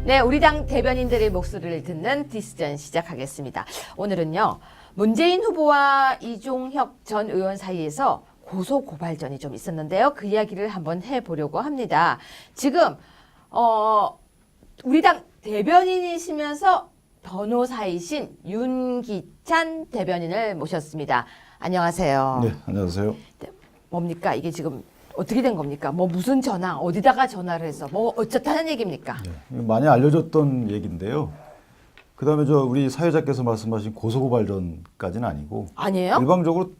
네, 우리 당 대변인들의 목소리를 듣는 디스전 시작하겠습니다. 오늘은요, 문재인 후보와 이종혁 전 의원 사이에서 고소 고발전이 좀 있었는데요. 그 이야기를 한번 해보려고 합니다. 지금 우리 당 대변인이시면서 변호사이신 윤기찬 대변인을 모셨습니다. 안녕하세요. 네, 안녕하세요. 네, 뭡니까? 이게 지금 어떻게 된 겁니까? 뭐 무슨 전화, 어디다가 전화를 해서 뭐 어쩌다는 얘기입니까? 네, 많이 알려졌던 얘기인데요. 그다음에 우리 사회자께서 말씀하신 고소고발전까지는 아니고 아니에요? 일방적으로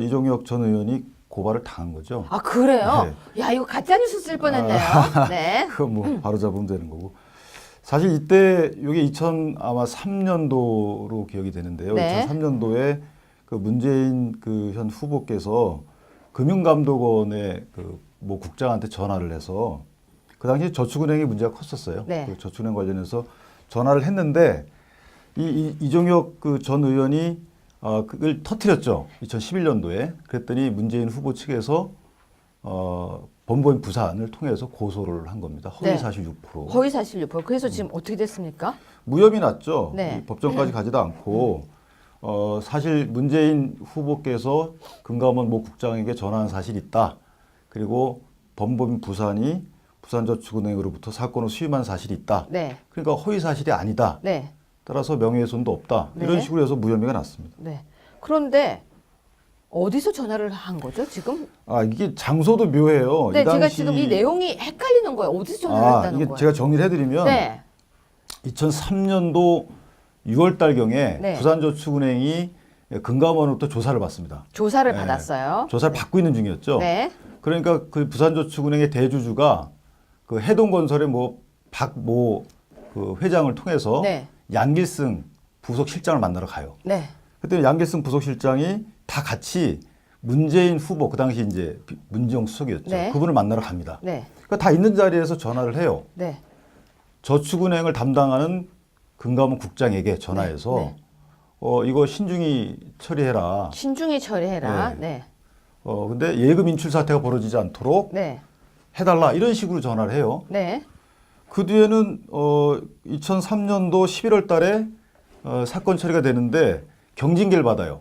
이종혁 전 의원이 고발을 당한 거죠. 아, 그래요? 네. 야, 이거 가짜뉴스 쓸 뻔했네요. 네. 그거 뭐 바로 잡으면 되는 거고. 사실 이때 이게 2003년도로 기억이 되는데요. 네. 2003년도에 그 문재인 그 현 후보께서 금융감독원의 그 뭐 국장한테 전화를 해서 그 당시 저축은행의 문제가 컸었어요. 네. 그 저축은행 관련해서 전화를 했는데 이종혁 그 전 의원이 그걸 터뜨렸죠. 2011년도에. 그랬더니 문재인 후보 측에서 법무법인 부산을 통해서 고소를 한 겁니다. 허위사실 유포로. 허위사실 유포. 그래서 지금 어떻게 됐습니까? 무혐의 났죠. 네. 법정까지 가지도 않고 사실 문재인 후보께서 금감원 모 국장에게 전화한 사실이 있다. 그리고 법무법인 부산이 부산저축은행으로부터 사건을 수임한 사실이 있다. 네. 그러니까 허위사실이 아니다. 네. 따라서 명예훼손도 없다. 네. 이런 식으로 해서 무혐의가 났습니다. 네. 그런데 어디서 전화를 한 거죠, 지금? 이게 장소도 묘해요. 네, 이 당시 제가 지금 이 내용이 헷갈리는 거예요. 어디서 전화를 했다는 이게 거예요? 제가 정리를 해드리면 네. 2003년도 6월 달경에 네. 부산저축은행이 금감원으로부터 조사를 받습니다. 조사를 네. 받았어요. 조사를 받고 있는 중이었죠. 네. 그러니까 그 부산저축은행의 대주주가 그 해동건설의 박모 그 회장을 통해서 네. 양길승 부속실장을 만나러 가요. 네. 그때 양길승 부속실장이 다 같이 문재인 후보 그 당시 이제 문재영 수석이었죠. 네. 그분을 만나러 갑니다. 네. 그러니까 다 있는 자리에서 전화를 해요. 네. 저축은행을 담당하는 금감원 국장에게 전화해서 네. 이거 신중히 처리해라. 신중히 처리해라. 네. 네. 근데 예금 인출 사태가 벌어지지 않도록 네. 해달라 이런 식으로 전화를 해요. 네. 그 뒤에는 2003년도 11월 달에 사건 처리가 되는데 경징계를 받아요.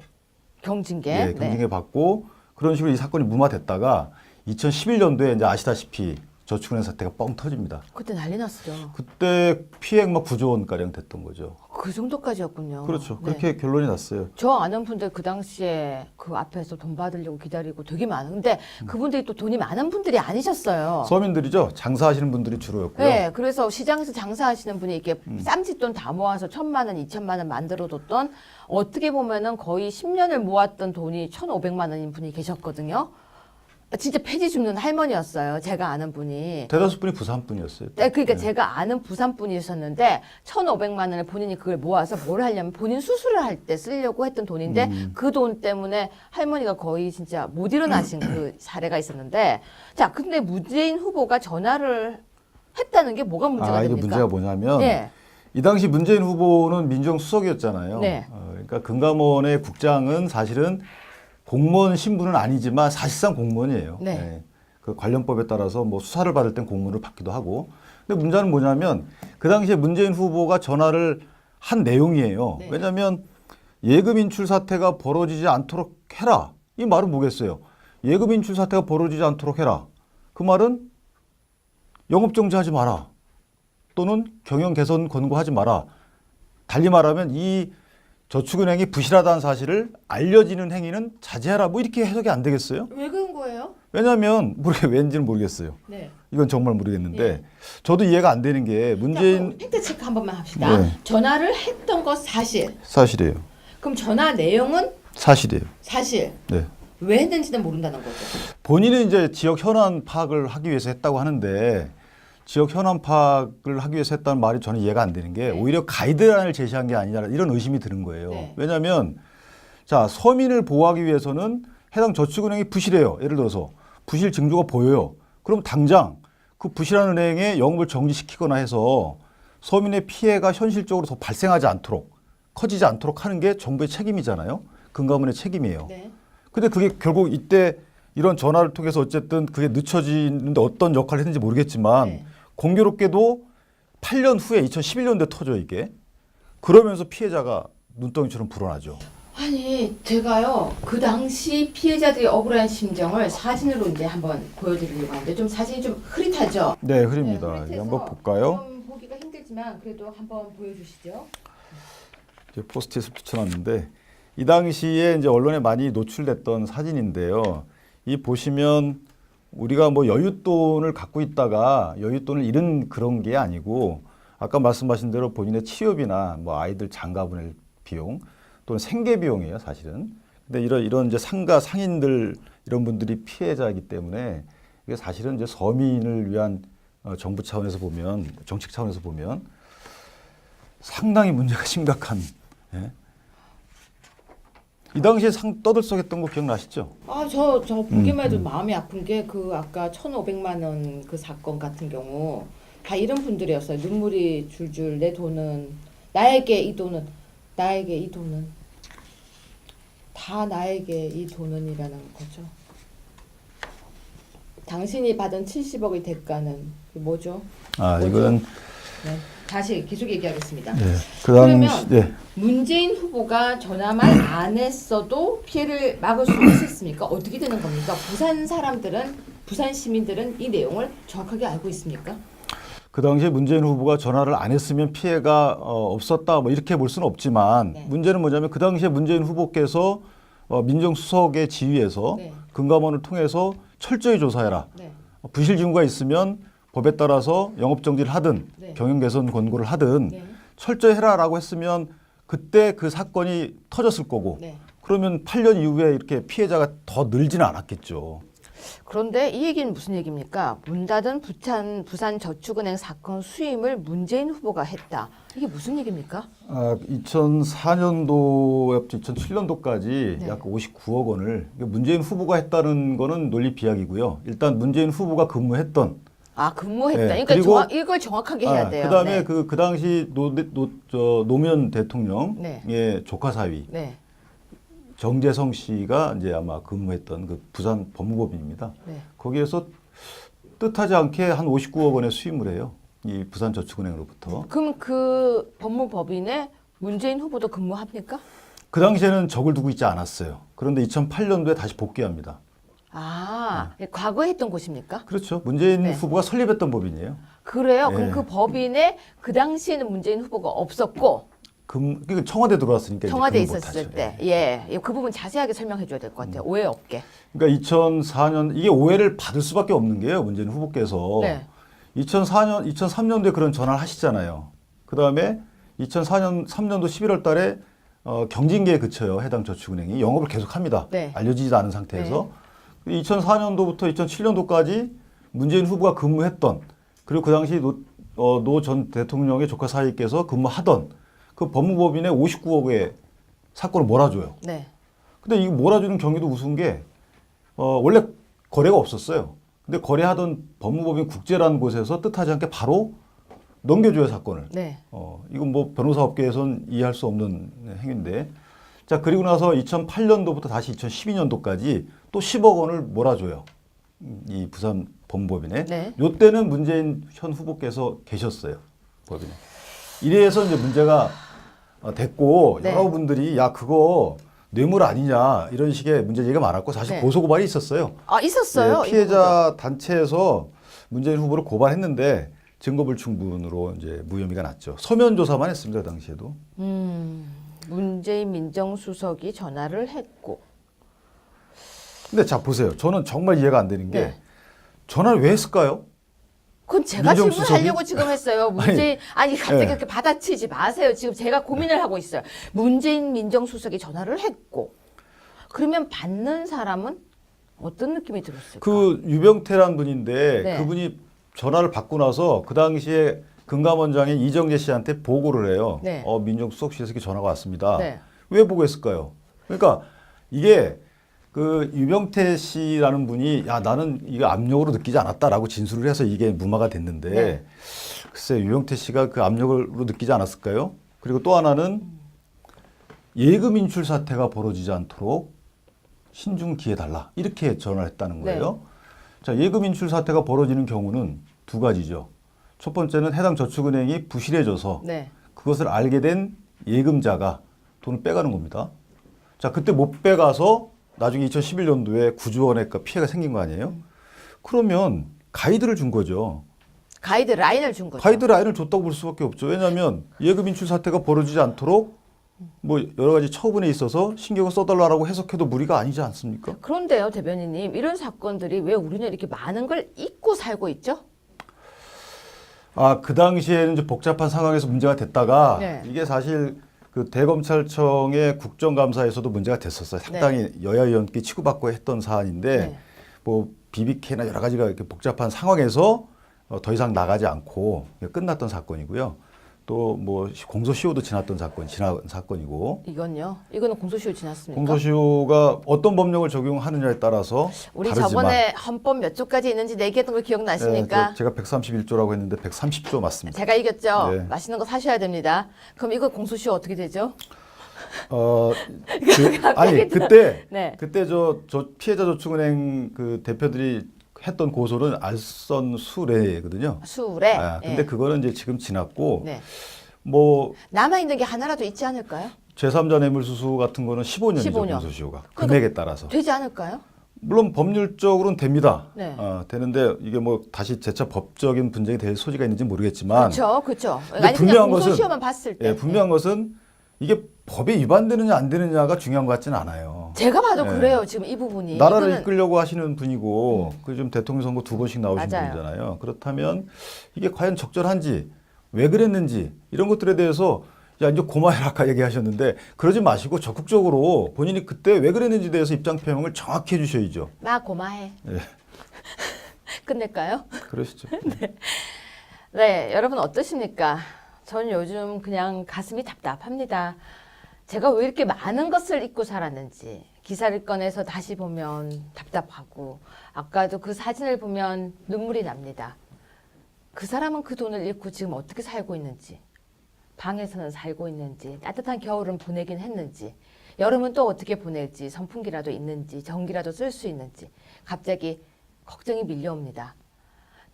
경징계. 예, 경징계 받고 그런 식으로 이 사건이 무마됐다가 2011년도에 이제 아시다시피 저축은행 사태가 뻥 터집니다. 그때 난리 났었죠. 그때 피해액 막 9조 원가량 됐던 거죠. 그 정도까지였군요. 그렇죠. 네. 그렇게 결론이 났어요. 저 아는 분들 그 당시에 그 앞에서 돈 받으려고 기다리고 되게 많은데 그분들이 또 돈이 많은 분들이 아니셨어요. 서민들이죠. 장사하시는 분들이 주로였고요. 네, 그래서 시장에서 장사하시는 분이 이렇게 쌈짓돈 다 모아서 1,000만 원, 2,000만 원 만들어뒀던 어떻게 보면은 거의 10년을 모았던 돈이 1,500만 원인 분이 계셨거든요. 진짜 폐지 죽는 할머니였어요. 제가 아는 분이. 대다수 분이 부산 분이었어요. 네, 그러니까 제가 아는 부산 분이셨는데 1,500만 원을 본인이 그걸 모아서 뭘 하려면 본인 수술을 할 때 쓰려고 했던 돈인데 그 돈 때문에 할머니가 거의 진짜 못 일어나신 그 사례가 있었는데 자, 근데 문재인 후보가 전화를 했다는 게 뭐가 문제가 이게 됩니까? 문제가 뭐냐면 네. 이 당시 문재인 후보는 민주당 수석이었잖아요. 네. 그러니까 금감원의 국장은 사실은 공무원 신분은 아니지만 사실상 공무원이에요. 네. 그 관련법에 따라서 뭐 수사를 받을 땐 공무원을 받기도 하고. 근데 문제는 뭐냐면 그 당시에 문재인 후보가 전화를 한 내용이에요. 네. 왜냐하면 예금 인출 사태가 벌어지지 않도록 해라. 이 말은 뭐겠어요? 예금 인출 사태가 벌어지지 않도록 해라. 그 말은 영업 정지하지 마라. 또는 경영 개선 권고하지 마라. 달리 말하면 이 저축은행이 부실하다는 사실을 알려지는 행위는 자제하라. 뭐 이렇게 해석이 안 되겠어요? 왜 그런 거예요? 왜냐하면 왠지는 모르겠어요. 네. 이건 정말 모르겠는데 네. 저도 이해가 안 되는 게 문재인 팩트 체크 한 번만 합시다. 네. 전화를 했던 거 사실. 사실이에요. 그럼 전화 내용은 사실이에요. 사실. 네. 왜 했는지는 모른다는 거죠. 본인은 이제 지역 현안 파악을 하기 위해서 했다고 하는데 지역 현안 파악을 하기 위해서 했다는 말이 저는 이해가 안 되는 게 네. 오히려 가이드라인을 제시한 게 아니냐 이런 의심이 드는 거예요. 네. 왜냐하면 자 서민을 보호하기 위해서는 해당 저축은행이 부실해요. 예를 들어서 부실 징조가 보여요. 그럼 당장 그 부실한 은행의 영업을 정지시키거나 해서 서민의 피해가 현실적으로 더 발생하지 않도록 커지지 않도록 하는 게 정부의 책임이잖아요. 금감원의 책임이에요. 네. 근데 그게 결국 이때 이런 전화를 통해서 어쨌든 그게 늦춰지는데 어떤 역할을 했는지 모르겠지만 네. 공교롭게도 8년 후에 2011년도에 터져 이게. 그러면서 피해자가 눈덩이처럼 불어나죠. 아니, 제가요, 그 당시 피해자들이 억울한 심정을 사진으로 이제 한번 보여드리려고 하는데, 좀 사진이 좀 흐릿하죠? 네, 흐립니다. 흐릿해서 이제 한번 볼까요? 좀 보기가 힘들지만, 그래도 한번 보여주시죠. 이제 포스트잇을 붙여놨는데, 이 당시에 이제 언론에 많이 노출됐던 사진인데요. 이 보시면 우리가 뭐 여윳돈을 갖고 있다가 여윳돈을 잃은 그런 게 아니고, 아까 말씀하신 대로 본인의 취업이나 뭐 아이들 장가 보낼 비용 또는 생계 비용이에요, 사실은. 근데 이런 이제 상가 상인들 이런 분들이 피해자이기 때문에 이게 사실은 이제 서민을 위한 정부 차원에서 보면, 정책 차원에서 보면 상당히 문제가 심각한. 예? 이 당시에 떠들썩했던 거 기억나시죠? 아, 저 보기만 해도 마음이 아픈 게 그 아까 1,500만 원 그 사건 같은 경우 다 이런 분들이었어요. 눈물이 줄줄 내 돈은 나에게 이 돈은 다 나에게 이 돈은이라는 거죠. 당신이 받은 70억의 대가는 뭐죠? 아, 뭐죠? 이거는 네, 다시 계속 얘기하겠습니다. 네, 그러면 네. 문재인 후보가 전화만 안 했어도 피해를 막을 수 있었습니까? 어떻게 되는 겁니까? 부산 시민들은 이 내용을 정확하게 알고 있습니까? 그 당시에 문재인 후보가 전화를 안 했으면 피해가 없었다 뭐 이렇게 볼 수는 없지만 네. 문제는 뭐냐면 그 당시에 문재인 후보께서 민정수석의 지휘에서 네. 금감원을 통해서 철저히 조사해라. 네. 부실 징후가 있으면 법에 따라서 영업정지를 하든 네. 경영개선 권고를 하든 네. 철저히 해라라고 했으면 그때 그 사건이 터졌을 거고 네. 그러면 8년 이후에 이렇게 피해자가 더 늘지는 않았겠죠. 그런데 이 얘기는 무슨 얘기입니까? 문 닫은 부산저축은행 사건 수임을 문재인 후보가 했다. 이게 무슨 얘기입니까? 2004년도부터 2007년도까지 네. 약 59억 원을 문재인 후보가 했다는 거는 논리 비약이고요. 일단 문재인 후보가 근무했던 근무했다. 네, 그러니까 그리고 이걸 정확하게 해야 돼요. 그다음에 네. 그 당시 노무현 대통령의 네. 조카 사위 네. 정재성 씨가 이제 아마 근무했던 그 부산 법무법인입니다. 네. 거기에서 뜻하지 않게 한 59억 원의 수임을 해요. 이 부산저축은행으로부터. 그럼 그 법무법인에 문재인 후보도 근무합니까? 그 당시에는 적을 두고 있지 않았어요. 그런데 2008년도에 다시 복귀합니다. 과거에 했던 곳입니까? 그렇죠. 문재인 네. 후보가 설립했던 법인이에요. 그래요? 네. 그럼 그 법인에 그 당시에는 문재인 후보가 없었고 그러니까 청와대 들어왔으니까 이제 청와대에 근무 있었을 못하죠. 때, 그 부분 자세하게 설명해 줘야 될 것 같아요. 오해 없게. 그러니까 2004년 이게 오해를 받을 수밖에 없는 게요. 문재인 후보께서 네. 2003년도에 그런 전화를 하시잖아요. 그 다음에 3년도 11월 달에 경징계에 그쳐요. 해당 저축은행이 영업을 계속합니다. 네. 알려지지도 않은 상태에서 2004년도부터 2007년도까지 문재인 후보가 근무했던 그리고 그 당시 노 전 대통령의 조카 사위께서 근무하던 그 법무법인에 59억의 사건을 몰아줘요. 네. 근데 이 몰아주는 경위도 우스운 게 원래 거래가 없었어요. 근데 거래하던 법무법인 국제라는 곳에서 뜻하지 않게 바로 넘겨줘요, 사건을. 네. 이건 뭐 변호사 업계에선 이해할 수 없는 행위인데. 자, 그리고 나서 2008년도부터 다시 2012년도까지 또 10억 원을 몰아줘요. 이 부산 법무법인에. 네. 요때는 문재인 현 후보께서 계셨어요, 법인에. 이래서 이제 문제가 됐고 네. 여러분들이 야 그거 뇌물 아니냐 이런 식의 문제 제기가 많았고 사실 네. 고소 고발이 있었어요. 있었어요? 네, 피해자 단체에서 문재인 후보를 고발했는데 증거불충분으로 이제 무혐의가 났죠. 서면 조사만 했습니다, 그 당시에도. 문재인 민정수석이 전화를 했고. 근데 자 보세요. 저는 정말 이해가 안 되는 게 네. 전화를 왜 했을까요? 그건 제가 민정수석이? 질문하려고 지금 했어요. 갑자기 네. 그렇게 받아치지 마세요. 지금 제가 고민을 하고 있어요. 문재인 민정수석이 전화를 했고, 그러면 받는 사람은 어떤 느낌이 들었을까? 그 유병태란 분인데 네. 그분이 전화를 받고 나서 그 당시에 금감원장인 이정재 씨한테 보고를 해요. 네. 민정수석실에서 이렇게 전화가 왔습니다. 네. 왜 보고했을까요? 그러니까 이게 그 유병태 씨라는 분이 야 나는 이거 압력으로 느끼지 않았다라고 진술을 해서 이게 무마가 됐는데 네. 글쎄 유병태 씨가 그 압력으로 느끼지 않았을까요? 그리고 또 하나는 예금 인출 사태가 벌어지지 않도록 신중 기해 달라 이렇게 전화를 했다는 거예요. 네. 자 예금 인출 사태가 벌어지는 경우는 두 가지죠. 첫 번째는 해당 저축은행이 부실해져서 네. 그것을 알게 된 예금자가 돈을 빼가는 겁니다. 자, 그때 못 빼가서 나중에 2011년도에 9조 원의 피해가 생긴 거 아니에요? 그러면 가이드를 준 거죠. 가이드라인을 준 거죠. 가이드라인을 줬다고 볼 수밖에 없죠. 왜냐하면 예금 인출 사태가 벌어지지 않도록 뭐 여러 가지 처분에 있어서 신경을 써달라고 해석해도 무리가 아니지 않습니까? 그런데요, 대변인님, 이런 사건들이 왜 우리는 이렇게 많은 걸 잊고 살고 있죠? 아, 그 당시에는 이제 복잡한 상황에서 문제가 됐다가 네. 이게 사실 그 대검찰청의 국정감사에서도 문제가 됐었어요. 상당히 여야 의원끼리 치고받고 했던 사안인데 네. 뭐 BBK나 여러 가지가 이렇게 복잡한 상황에서 더 이상 나가지 않고 끝났던 사건이고요. 또 뭐 공소시효도 지난 사건이고 이거는 공소시효 지났습니까? 공소시효가 어떤 법령을 적용하느냐에 따라서 우리 다르지만 저번에 헌법 몇 조까지 있는지 내기했던 거 기억나십니까? 제가 131조라고 했는데 130조 맞습니다. 제가 이겼죠. 네. 맛있는 거 사셔야 됩니다. 그럼 이거 공소시효 어떻게 되죠? 아니 그때 네. 그때 저 피해자 저축은행 그 대표들이 했던 고소는 알선 수뢰거든요. 수래. 아, 근데 그거는 이제 지금 지났고 네. 뭐 남아 있는 게 하나라도 있지 않을까요? 제3자 뇌물수수 같은 거는 15년이죠 15년. 공소시효가 금액에 따라서. 되지 않을까요? 물론 법률적으로는 됩니다. 네. 되는데 이게 뭐 다시 재차 법적인 분쟁이 될 소지가 있는지 모르겠지만 그렇죠. 근데 아니 분명한 그냥 것은 공소시효만 봤을 때. 분명한 것은 이게 법에 위반되느냐 안 되느냐가 중요한 것 같지는 않아요. 제가 봐도 네. 그래요. 지금 이 부분이. 나라를 이거는 이끌려고 하시는 분이고 그 좀 대통령 선거 2번씩 나오신 맞아요. 분이잖아요. 그렇다면 이게 과연 적절한지 왜 그랬는지 이런 것들에 대해서 야 이제 고마해라 아까 얘기하셨는데 그러지 마시고 적극적으로 본인이 그때 왜 그랬는지에 대해서 입장 표명을 정확히 해주셔야죠. 나 고마해. 예, 끝낼까요? 그러시죠. 네, 여러분 어떠십니까? 저는 요즘 그냥 가슴이 답답합니다. 제가 왜 이렇게 많은 것을 잊고 살았는지 기사를 꺼내서 다시 보면 답답하고 아까도 그 사진을 보면 눈물이 납니다. 그 사람은 그 돈을 잃고 지금 어떻게 살고 있는지, 방에서는 살고 있는지, 따뜻한 겨울은 보내긴 했는지, 여름은 또 어떻게 보낼지, 선풍기라도 있는지, 전기라도 쓸 수 있는지 갑자기 걱정이 밀려옵니다.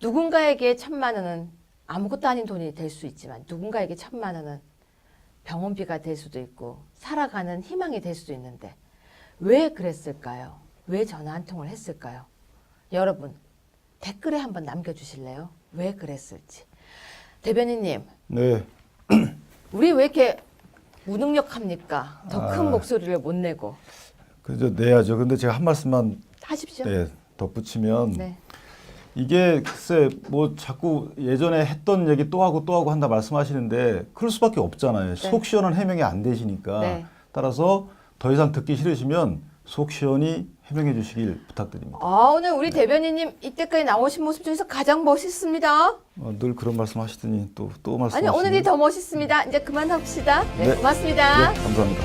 누군가에게 1,000만 원은 아무것도 아닌 돈이 될 수 있지만 누군가에게 1,000만 원은 병원비가 될 수도 있고 살아가는 희망이 될 수도 있는데 왜 그랬을까요? 왜 전화 한 통을 했을까요? 여러분 댓글에 한번 남겨주실래요? 왜 그랬을지. 대변인님, 네. 우리 왜 이렇게 무능력합니까? 더 큰 목소리를 못 내고. 그저 내야죠. 근데 제가 한 말씀만 하십시오. 덧붙이면 네. 이게 글쎄 뭐 자꾸 예전에 했던 얘기 또 하고 한다 말씀하시는데 그럴 수밖에 없잖아요. 속 시원한 해명이 안 되시니까. 네. 따라서 더 이상 듣기 싫으시면 속 시원히 해명해 주시길 부탁드립니다. 오늘 우리 대변인님 이때까지 나오신 모습 중에서 가장 멋있습니다. 늘 그런 말씀 하시더니 또 아니 말씀하시네요. 오늘이 더 멋있습니다. 이제 그만합시다. 네, 네. 고맙습니다. 네, 감사합니다.